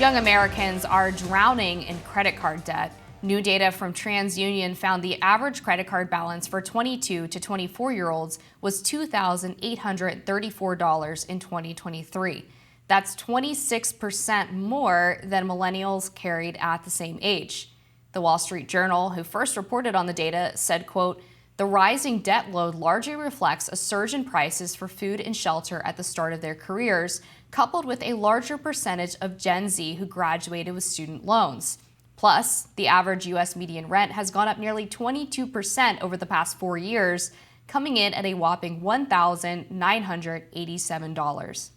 Young Americans are drowning in credit card debt. New data from TransUnion found the average credit card balance for 22 to 24-year-olds was $2,834 in 2023. That's 26% more than millennials carried at the same age. The Wall Street Journal, who first reported on the data, said, quote, "The rising debt load largely reflects a surge in prices for food and shelter at the start of their careers, coupled with a larger percentage of Gen Z who graduated with student loans. Plus, the average U.S. median rent has gone up nearly 22% over the past 4 years, coming in at a whopping $1,987.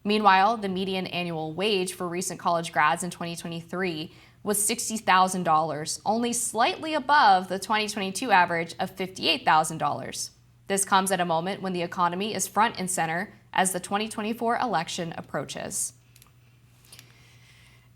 Meanwhile, the median annual wage for recent college grads in 2023 was $60,000, only slightly above the 2022 average of $58,000. This comes at a moment when the economy is front and center as the 2024 election approaches."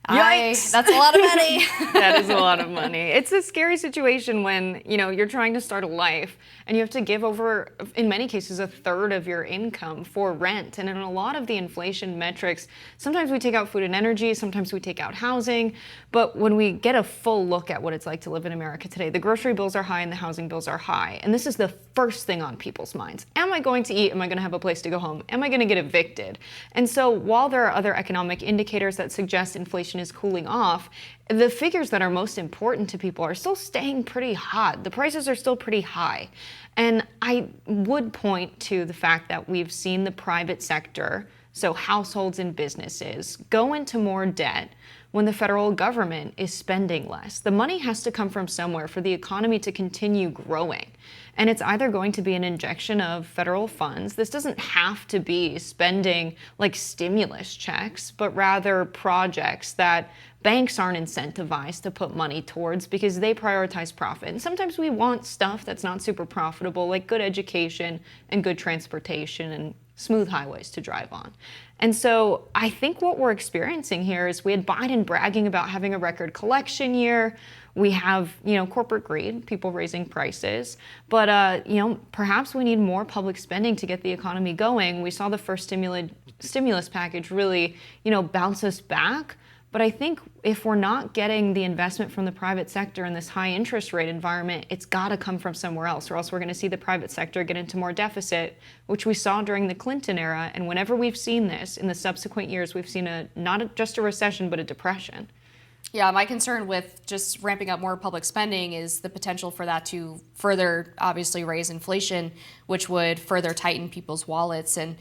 Yikes! That's a lot of money. That is a lot of money. It's a scary situation when, you're trying to start a life and you have to give over, in many cases, a third of your income for rent. And in a lot of the inflation metrics, sometimes we take out food and energy, sometimes we take out housing. But when we get a full look at what it's like to live in America today, the grocery bills are high and the housing bills are high. And this is the first thing on people's minds. Am I going to eat? Am I going to have a place to go home? Am I going to get evicted? And so while there are other economic indicators that suggest inflation is cooling off, the figures that are most important to people are still staying pretty hot. The prices are still pretty high. And I would point to the fact that we've seen the private sector, so households and businesses, go into more debt when the federal government is spending less. The money has to come from somewhere for the economy to continue growing. And it's either going to be an injection of federal funds. This doesn't have to be spending like stimulus checks, but rather projects that banks aren't incentivized to put money towards because they prioritize profit. And sometimes we want stuff that's not super profitable, like good education and good transportation and smooth highways to drive on. And so I think what we're experiencing here is we had Biden bragging about having a record collection year. We have, corporate greed, people raising prices. But, perhaps we need more public spending to get the economy going. We saw the first stimulus package really, bounce us back. But I think if we're not getting the investment from the private sector in this high interest rate environment, it's got to come from somewhere else, or else we're going to see the private sector get into more deficit, which we saw during the Clinton era. And whenever we've seen this in the subsequent years, we've seen not just a recession, but a depression. Yeah, my concern with just ramping up more public spending is the potential for that to further, obviously, raise inflation, which would further tighten people's wallets. And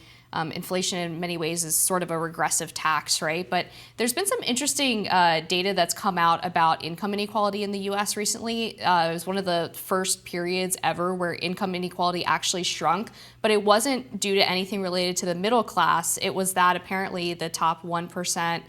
inflation in many ways is sort of a regressive tax, right? But there's been some interesting data that's come out about income inequality in the U.S. recently. It was one of the first periods ever where income inequality actually shrunk, but it wasn't due to anything related to the middle class. It was that apparently the top 1%,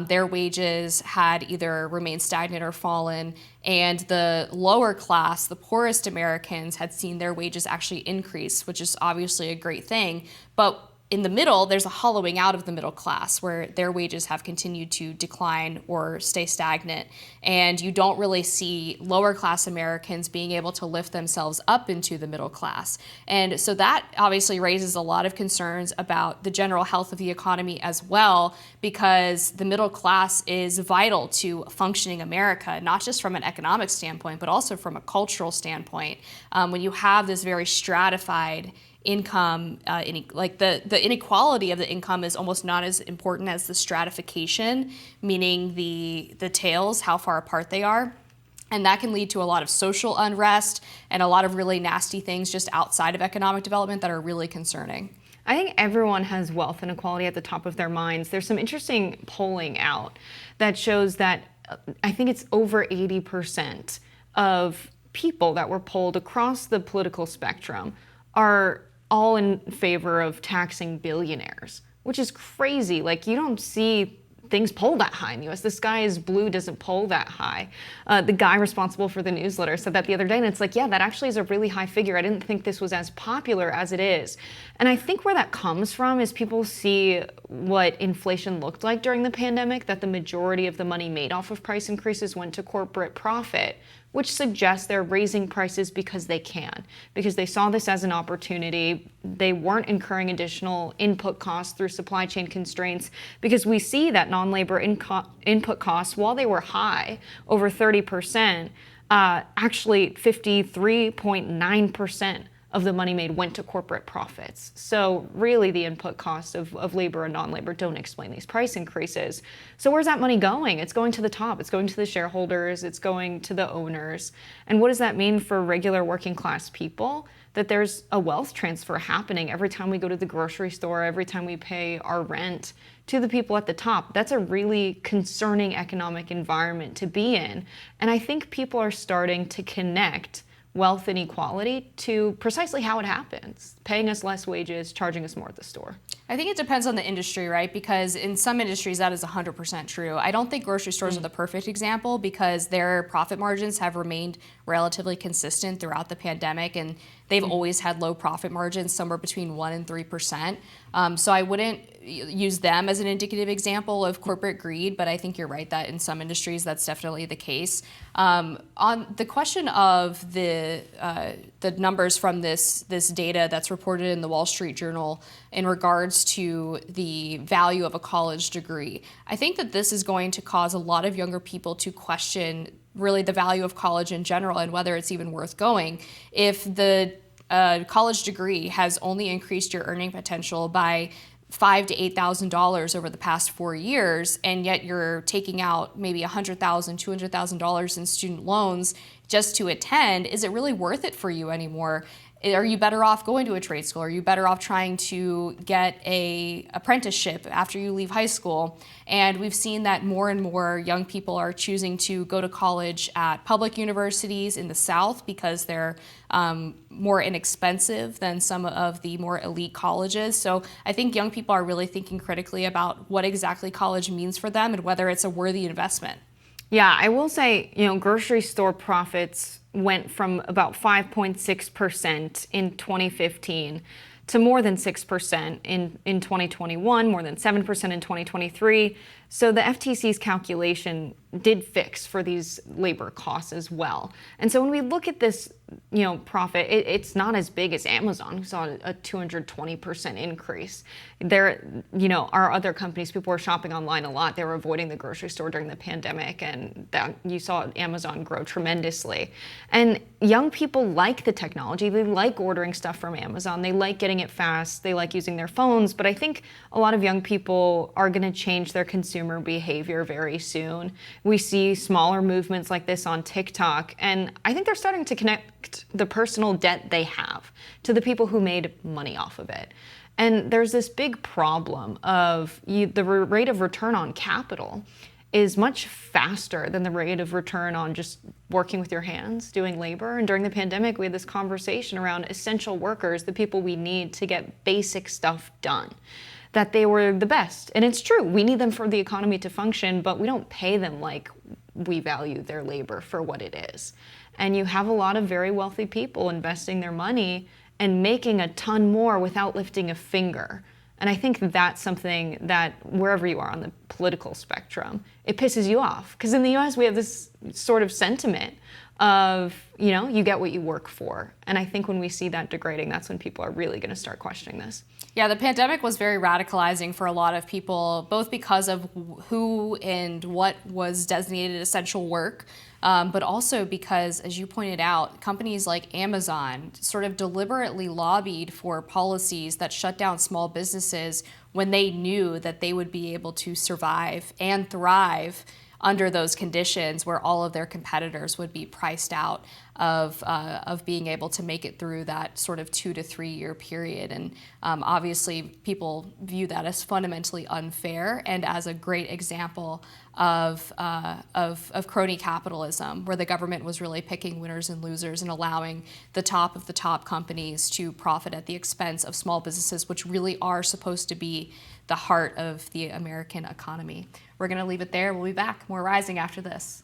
their wages had either remained stagnant or fallen, and the lower class, the poorest Americans, had seen their wages actually increase, which is obviously a great thing. But in the middle, there's a hollowing out of the middle class where their wages have continued to decline or stay stagnant. And you don't really see lower class Americans being able to lift themselves up into the middle class. And so that obviously raises a lot of concerns about the general health of the economy as well, because the middle class is vital to functioning America, not just from an economic standpoint, but also from a cultural standpoint. When you have this very stratified income, the inequality of the income is almost not as important as the stratification, meaning the tails, how far apart they are. And that can lead to a lot of social unrest and a lot of really nasty things just outside of economic development that are really concerning. I think everyone has wealth inequality at the top of their minds. There's some interesting polling out that shows that I think it's over 80% of people that were polled across the political spectrum are all in favor of taxing billionaires, which is crazy. Like, you don't see things poll that high in the U.S. The Sky is Blue doesn't poll that high. The guy responsible for the newsletter said that the other day, and it's like, yeah, that actually is a really high figure. I didn't think this was as popular as it is. And I think where that comes from is people see what inflation looked like during the pandemic, that the majority of the money made off of price increases went to corporate profit, which suggests they're raising prices because they can, because they saw this as an opportunity. They weren't incurring additional input costs through supply chain constraints, because we see that non-labor input costs, while they were high, over 30%, actually 53.9% of the money made went to corporate profits. So really the input costs of labor and non-labor don't explain these price increases. So where's that money going? It's going to the top. It's going to the shareholders. It's going to the owners. And what does that mean for regular working class people? That there's a wealth transfer happening every time we go to the grocery store, every time we pay our rent, to the people at the top. That's a really concerning economic environment to be in. And I think people are starting to connect wealth inequality to precisely how it happens, paying us less wages, charging us more at the store. I think it depends on the industry, right? Because in some industries that is 100% true. I don't think grocery stores are the perfect example because their profit margins have remained relatively consistent throughout the pandemic, and they've always had low profit margins, somewhere between 1% and 3%. So I wouldn't use them as an indicative example of corporate greed, but I think you're right that in some industries that's definitely the case. On the question of the numbers from this data that's reported in the Wall Street Journal in regards to the value of a college degree, I think that this is going to cause a lot of younger people to question really the value of college in general and whether it's even worth going. If the college degree has only increased your earning potential by $5,000 to $8,000 over the past 4 years, and yet you're taking out maybe $100,000, $200,000 in student loans just to attend, is it really worth it for you anymore? Are you better off going to a trade school? Are you better off trying to get an apprenticeship after you leave high school? And we've seen that more and more young people are choosing to go to college at public universities in the South because they're more inexpensive than some of the more elite colleges. So I think young people are really thinking critically about what exactly college means for them and whether it's a worthy investment. Yeah, I will say, grocery store profits went from about 5.6% in 2015 to more than 6% in 2021, more than 7% in 2023. So the FTC's calculation did fix for these labor costs as well. And so when we look at this, profit, it's not as big as Amazon, who saw a 220% increase. There, are other companies, people were shopping online a lot. They were avoiding the grocery store during the pandemic, and that you saw Amazon grow tremendously. And young people like the technology. They like ordering stuff from Amazon. They like getting it fast. They like using their phones. But I think a lot of young people are going to change their consumer behavior very soon. We see smaller movements like this on TikTok, and I think they're starting to connect the personal debt they have to the people who made money off of it. And there's this big problem of the rate of return on capital is much faster than the rate of return on just working with your hands, doing labor. And during the pandemic, we had this conversation around essential workers, the people we need to get basic stuff done, that they were the best. And it's true, we need them for the economy to function, but we don't pay them like we value their labor for what it is. And you have a lot of very wealthy people investing their money and making a ton more without lifting a finger. And I think that's something that wherever you are on the political spectrum, it pisses you off. Because in the US, we have this sort of sentiment of, you get what you work for. And I think when we see that degrading, that's when people are really going to start questioning this. Yeah, the pandemic was very radicalizing for a lot of people, both because of who and what was designated essential work, but also because, as you pointed out, companies like Amazon sort of deliberately lobbied for policies that shut down small businesses when they knew that they would be able to survive and thrive under those conditions where all of their competitors would be priced out of being able to make it through that sort of 2 to 3 year period. And obviously people view that as fundamentally unfair and as a great example of crony capitalism, where the government was really picking winners and losers and allowing the top of the top companies to profit at the expense of small businesses, which really are supposed to be the heart of the American economy. We're going to leave it there. We'll be back. More Rising after this.